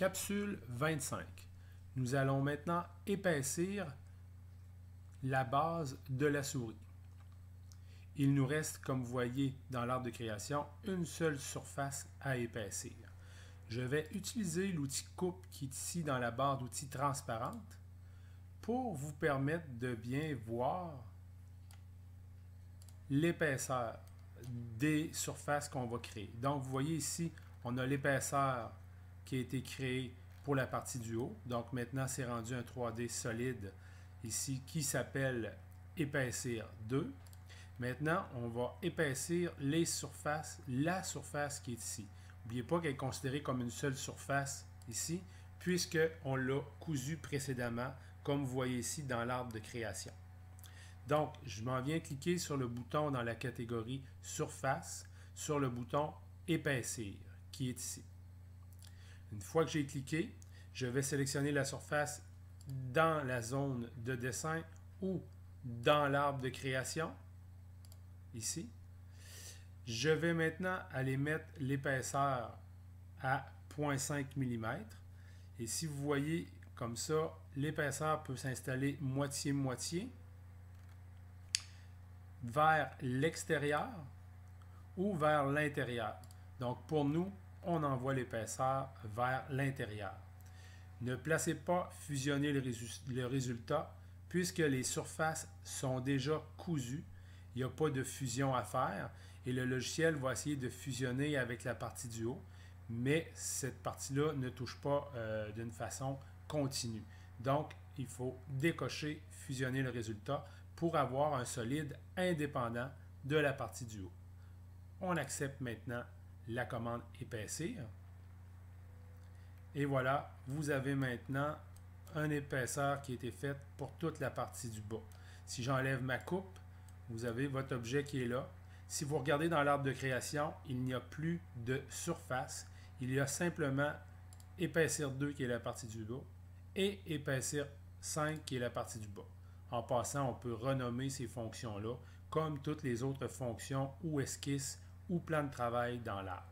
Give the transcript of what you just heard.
Capsule 25. Nous allons maintenant épaissir la base de la souris. Il nous reste, comme vous voyez dans l'arbre de création, une seule surface à épaissir. Je vais utiliser l'outil coupe qui est ici dans la barre d'outils transparente pour vous permettre de bien voir l'épaisseur des surfaces qu'on va créer. Donc, vous voyez ici, on a l'épaisseur qui a été créée pour la partie du haut. Donc, maintenant, c'est rendu un 3D solide ici qui s'appelle épaissir 2. Maintenant, on va épaissir les surfaces, la surface qui est ici. N'oubliez pas qu'elle est considérée comme une seule surface ici, puisqu'on l'a cousu précédemment, comme vous voyez ici dans l'arbre de création. Donc, je m'en viens cliquer sur le bouton dans la catégorie Surface, sur le bouton Épaissir, qui est ici. Une fois que j'ai cliqué, je vais sélectionner la surface dans la zone de dessin ou dans l'arbre de création, ici. Je vais maintenant aller mettre l'épaisseur à 0,5 mm. Et si vous voyez comme ça, l'épaisseur peut s'installer moitié-moitié vers l'extérieur ou vers l'intérieur. Donc pour nous, on envoie l'épaisseur vers l'intérieur. Ne placez pas fusionner le résultat puisque les surfaces sont déjà cousues. Il n'y a pas de fusion à faire et le logiciel va essayer de fusionner avec la partie du haut, mais cette partie-là ne touche pas d'une façon continue. Donc, il faut décocher fusionner le résultat pour avoir un solide indépendant de la partie du haut. On accepte maintenant la commande épaissir. Et voilà, vous avez maintenant une épaisseur qui a été faite pour toute la partie du bas. Si j'enlève ma coupe, vous avez votre objet qui est là. Si vous regardez dans l'arbre de création, il n'y a plus de surface. Il y a simplement épaissir 2 qui est la partie du bas et épaissir 5 qui est la partie du bas. En passant, on peut renommer ces fonctions-là comme toutes les autres fonctions ou esquisses ou plans de travail dans l'arbre.